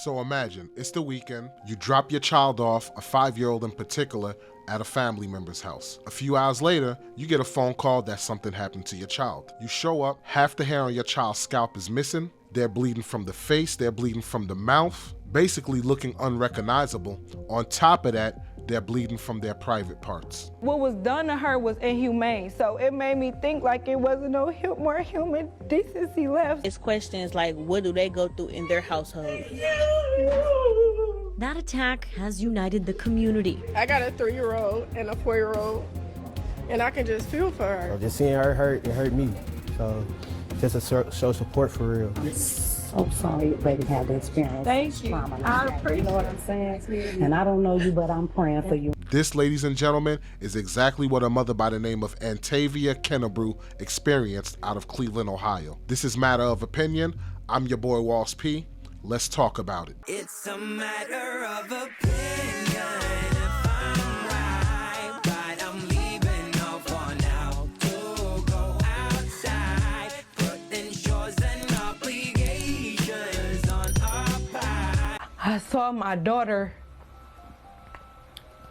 So imagine, it's the weekend, you drop your child off, a 5-year-old in particular, at a family member's house. A few hours later, you get a phone call that something happened to your child. You show up, half the hair on your child's scalp is missing, they're bleeding from the face, they're bleeding from the mouth, basically looking unrecognizable. On top of that, they're bleeding from their private parts. What was done to her was inhumane, so it made me think like it wasn't no more human decency left. It's questions like, what do they go through in their household? That attack has united the community. I got a 3-year-old and a 4-year-old, and I can just feel for her. Just seeing her hurt, it hurt me. So just to show support for real. So sorry your baby had the experience. Thank you. I appreciate it. You know what I'm saying? And I don't know you, but I'm praying for you. This, ladies and gentlemen, is exactly what a mother by the name of Antavia Kennebrew experienced out of Cleveland, Ohio. This is Matter of Opinion. I'm your boy, Walls P. Let's talk about it. It's a matter of opinion. If I'm right, I'm leaving off for now to go outside, putting chores and obligations on our part. I saw my daughter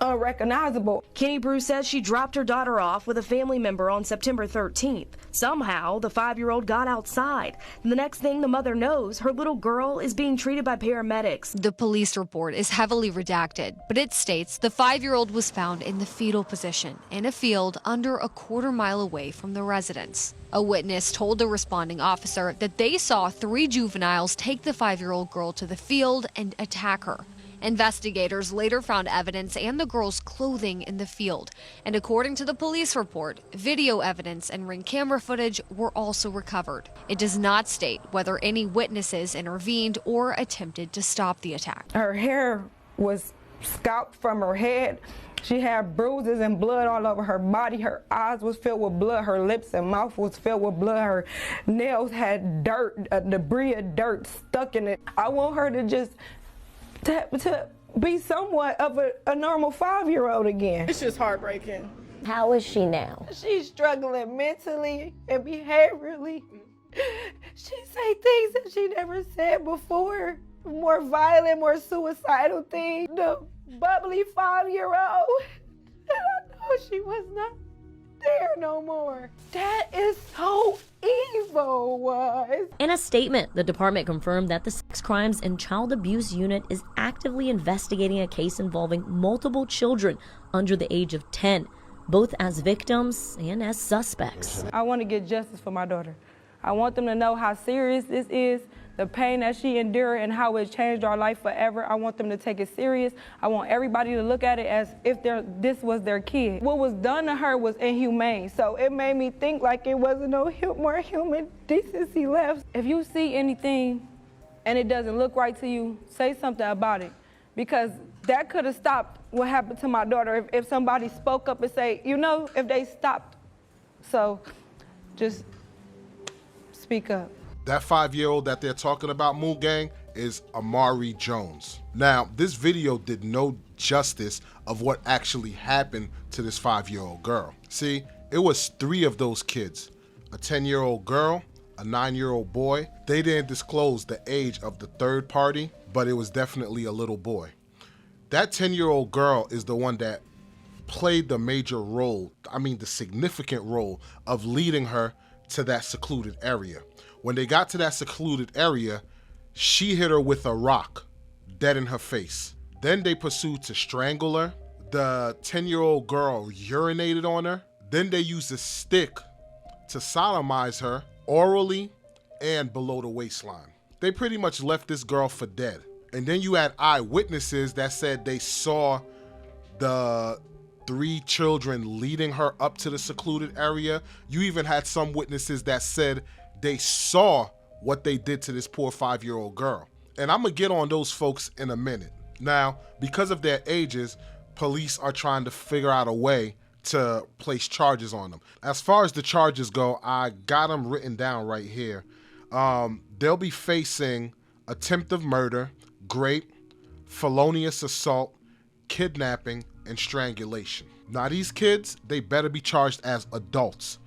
unrecognizable. Kennebrew says she dropped her daughter off with a family member on September 13th. Somehow, the 5-year-old got outside. The next thing the mother knows, her little girl is being treated by paramedics. The police report is heavily redacted, but it states the 5-year-old was found in the fetal position in a field under a quarter-mile away from the residence. A witness told the responding officer that they saw 3 juveniles take the 5-year-old girl to the field and attack her. Investigators later found evidence and the girl's clothing in the field, and according to the police report, video evidence and ring camera footage were also recovered. It does not state whether any witnesses intervened or attempted to stop the attack. Her hair was scalped from her head. She had bruises and blood all over her body. Her eyes was filled with blood. Her lips and mouth was filled with blood. Her nails had dirt, debris of dirt stuck in it. I want her to just to be somewhat of a normal 5-year-old again. It's just heartbreaking. How is she now? She's struggling mentally and behaviorally. She say things that she never said before. More violent, more suicidal things. The bubbly 5-year-old. And I know she was not there no more. That is so evil, was. In a statement, the department confirmed that the Sex Crimes and Child Abuse Unit is actively investigating a case involving multiple children under the age of 10, both as victims and as suspects. I want to get justice for my daughter. I want them to know how serious this is, the pain that she endured and how it changed our life forever. I want them to take it serious. I want everybody to look at it as if this was their kid. What was done to her was inhumane, so it made me think like it wasn't no more human decency left. If you see anything and it doesn't look right to you, say something about it, because that could have stopped what happened to my daughter if somebody spoke up and say, you know, if they stopped. So just speak up. That 5-year-old that they're talking about, Moon Gang, is Amari Jones. Now, this video did no justice of what actually happened to this 5-year-old girl. See, it was 3 of those kids, a 10-year-old girl, a 9-year-old boy. They didn't disclose the age of the third party, but it was definitely a little boy. That 10-year-old girl is the one that played the major role, the significant role of leading her to that secluded area. When they got to that secluded area, she hit her with a rock, dead in her face. Then they pursued to strangle her. The 10-year-old girl urinated on her. Then they used a stick to sodomize her orally and below the waistline. They pretty much left this girl for dead. And then you had eyewitnesses that said they saw the 3 children leading her up to the secluded area. You even had some witnesses that said they saw what they did to this poor 5-year-old girl. And I'm gonna get on those folks in a minute. Now, because of their ages, police are trying to figure out a way to place charges on them. As far as the charges go, I got them written down right here. They'll be facing attempt of murder, rape, felonious assault, kidnapping, and strangulation. Now these kids, they better be charged as adults.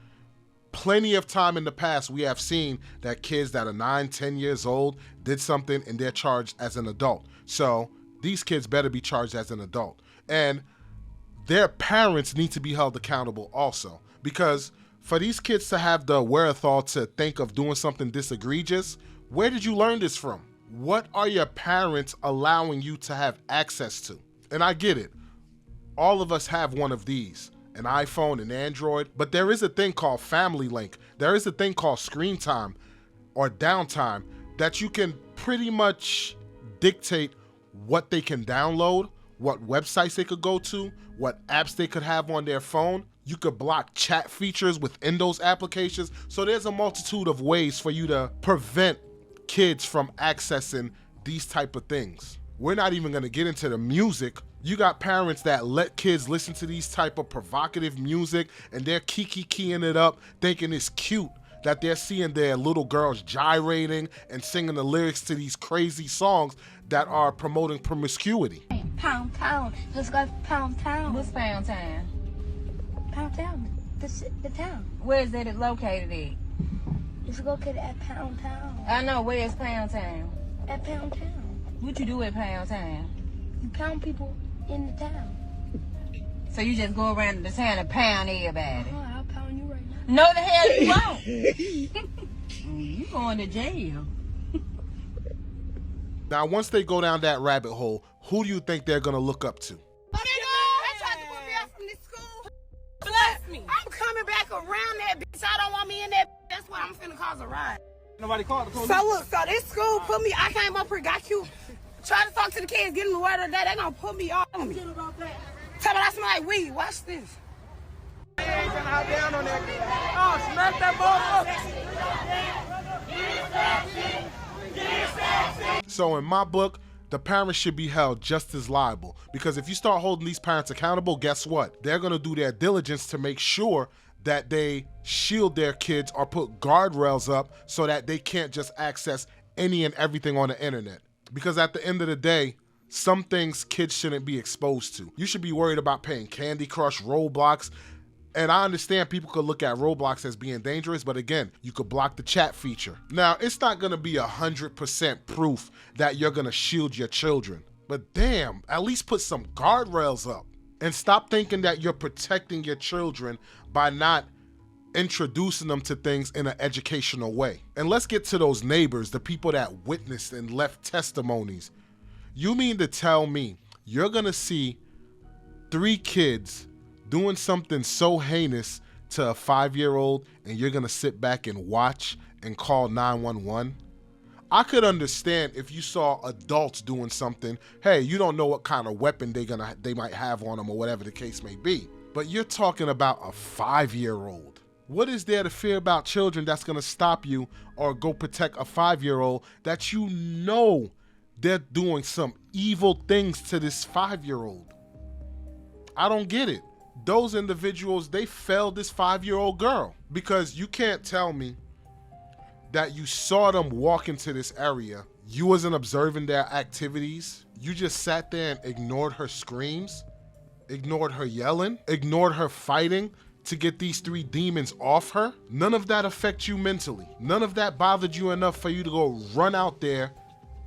plenty of time in the past we have seen that kids that are 9, 10 years old did something and they're charged as an adult. So these kids better be charged as an adult. And their parents need to be held accountable also, because for these kids to have the wherewithal to think of doing something this egregious, where did you learn this from? What are your parents allowing you to have access to? And I get it. All of us have one of these, an iPhone, an Android, but there is a thing called Family Link. There is a thing called screen time or downtime that you can pretty much dictate what they can download, what websites they could go to, what apps they could have on their phone. You could block chat features within those applications. So there's a multitude of ways for you to prevent kids from accessing these type of things. We're not even gonna get into the music. You got parents that let kids listen to these type of provocative music and they're keying it up, thinking it's cute that they're seeing their little girls gyrating and singing the lyrics to these crazy songs that are promoting promiscuity. Pound town, let's go pound town. What's Pound Town? Pound town, the town. Where is it located at? It's located at Pound Town. I know, where's Pound Town? At Pound Town. What you do at Pound Town? You pound people in the town. So you just go around the town and pound everybody? I'll pound you right now. No, the hell you won't. You going to jail. Now, once they go down that rabbit hole, who do you think they're gonna look up to? They tried to put me out from this school. Bless me. I'm coming back around that bitch. I don't want me in that. That's why I'm finna cause a riot. Nobody called the police. So look, so this school put me. I came up here, got you. Try to talk to the kids, get them the word of the day. They gonna put me all on me. Tell me I smell like weed. Watch this. They ain't finna hop down on that. Oh, smack that ball. So in my book, the parents should be held just as liable, because if you start holding these parents accountable, guess what? They're gonna do their diligence to make sure that they shield their kids or put guardrails up so that they can't just access any and everything on the internet. Because at the end of the day, some things kids shouldn't be exposed to. You should be worried about playing Candy Crush, Roblox. And I understand people could look at Roblox as being dangerous, but again, you could block the chat feature. Now, it's not gonna be 100% proof that you're gonna shield your children, but damn, at least put some guardrails up. And stop thinking that you're protecting your children by not introducing them to things in an educational way. And let's get to those neighbors, the people that witnessed and left testimonies. You mean to tell me you're gonna see 3 kids doing something so heinous to a 5-year-old and you're gonna sit back and watch and call 911? I could understand if you saw adults doing something. Hey, you don't know what kind of weapon they might have on them or whatever the case may be. But you're talking about a 5-year-old. What is there to fear about children that's gonna stop you or go protect a 5-year-old that you know they're doing some evil things to this 5-year-old? I don't get it. Those individuals, they failed this 5-year-old girl, because you can't tell me that you saw them walk into this area, you wasn't observing their activities, you just sat there and ignored her screams, ignored her yelling, ignored her fighting to get these 3 demons off her. None of that affects you mentally. None of that bothered you enough for you to go run out there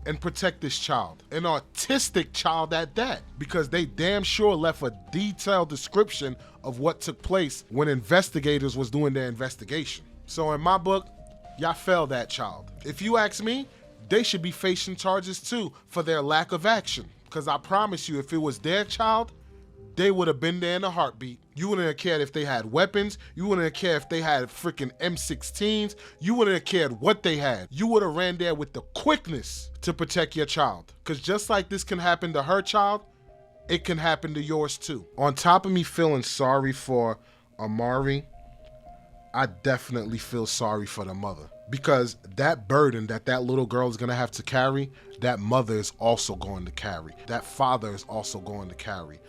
and protect this child, an autistic child at that, because they damn sure left a detailed description of what took place when investigators was doing their investigation. So in my book, y'all failed that child. If you ask me, they should be facing charges too for their lack of action, because I promise you, if it was their child, they would have been there in a heartbeat. You wouldn't have cared if they had weapons. You wouldn't have cared if they had freaking M16s. You wouldn't have cared what they had. You would have ran there with the quickness to protect your child. Because just like this can happen to her child, it can happen to yours too. On top of me feeling sorry for Amari, I definitely feel sorry for the mother. Because that burden that little girl is going to have to carry, that mother is also going to carry. That father is also going to carry.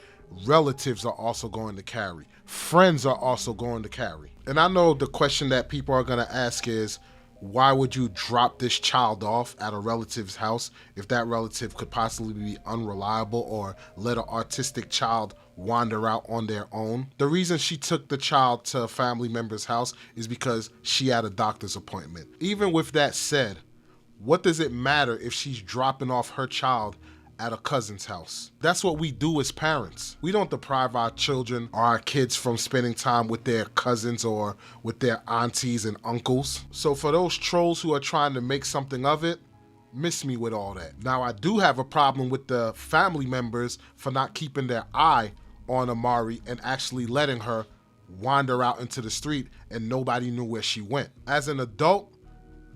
Relatives are also going to carry. Friends are also going to carry. And I know the question that people are going to ask is, Why would you drop this child off at a relative's house if that relative could possibly be unreliable or let an autistic child wander out on their own? The reason she took the child to a family member's house is because she had a doctor's appointment. Even with that said, what does it matter if she's dropping off her child at a cousin's house? That's what we do as parents. We don't deprive our children or our kids from spending time with their cousins or with their aunties and uncles. So for those trolls who are trying to make something of it, miss me with all that. Now, I do have a problem with the family members for not keeping their eye on Amari and actually letting her wander out into the street and nobody knew where she went. As an adult,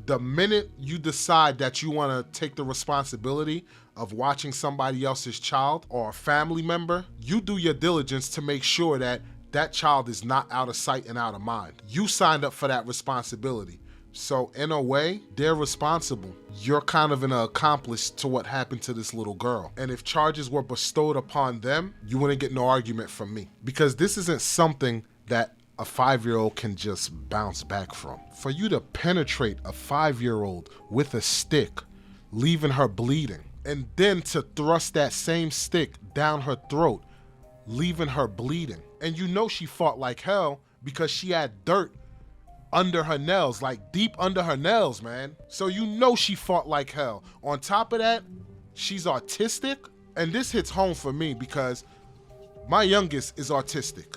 the minute you decide that you want to take the responsibility of watching somebody else's child or a family member, you do your diligence to make sure that that child is not out of sight and out of mind. You signed up for that responsibility. So in a way, they're responsible. You're kind of an accomplice to what happened to this little girl. And if charges were bestowed upon them, you wouldn't get no argument from me. Because this isn't something that a 5-year-old can just bounce back from. For you to penetrate a 5-year-old with a stick, leaving her bleeding, and then to thrust that same stick down her throat, leaving her bleeding. And you know she fought like hell because she had dirt under her nails, like deep under her nails, man. So you know she fought like hell. On top of that, she's autistic. And this hits home for me because my youngest is autistic,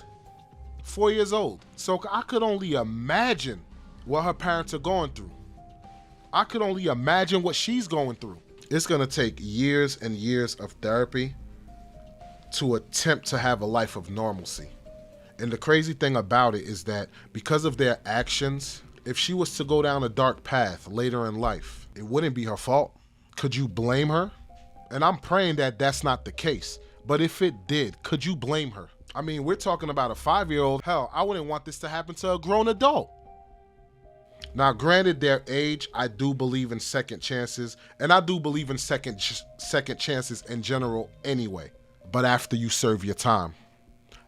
4 years old. So I could only imagine what her parents are going through. I could only imagine what she's going through. It's gonna take years and years of therapy to attempt to have a life of normalcy. And the crazy thing about it is that because of their actions, if she was to go down a dark path later in life, it wouldn't be her fault. Could you blame her? And I'm praying that that's not the case. But if it did, could you blame her? I mean, we're talking about a 5-year-old. Hell, I wouldn't want this to happen to a grown adult. Now, granted their age, I do believe in second chances, and I do believe in second chances in general anyway. But after you serve your time,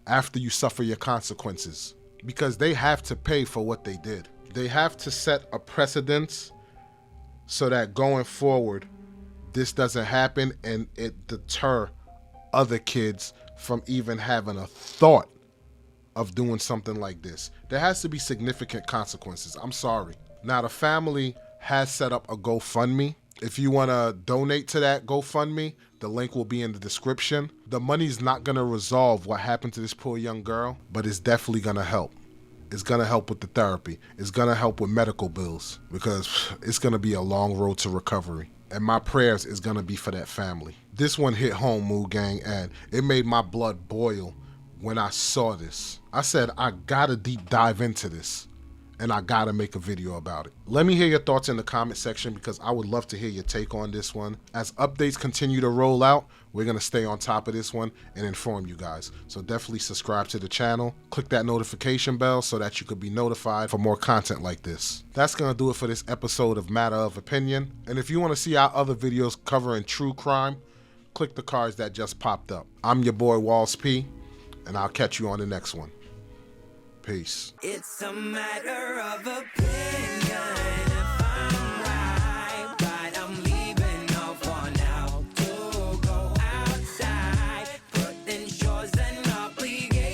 after you suffer your consequences, because they have to pay for what they did. They have to set a precedence so that going forward, this doesn't happen and it deter other kids from even having a thought of doing something like this. There has to be significant consequences. I'm sorry. Now, the family has set up a GoFundMe. If you want to donate to that GoFundMe, the link will be in the description. The money's not going to resolve what happened to this poor young girl, but it's definitely going to help. It's going to help with the therapy. It's going to help with medical bills because it's going to be a long road to recovery. And my prayers is going to be for that family. This one hit home, Mood Gang, and it made my blood boil when I saw this. I said, I got to deep dive into this. And I gotta make a video about it. Let me hear your thoughts in the comment section because I would love to hear your take on this one. As updates continue to roll out, we're gonna stay on top of this one and inform you guys. So definitely subscribe to the channel, click that notification bell so that you could be notified for more content like this. That's gonna do it for this episode of Matter of Opinion. And if you wanna see our other videos covering true crime, click the cards that just popped up. I'm your boy Walls P, and I'll catch you on the next one. Peace. It's a matter of opinion.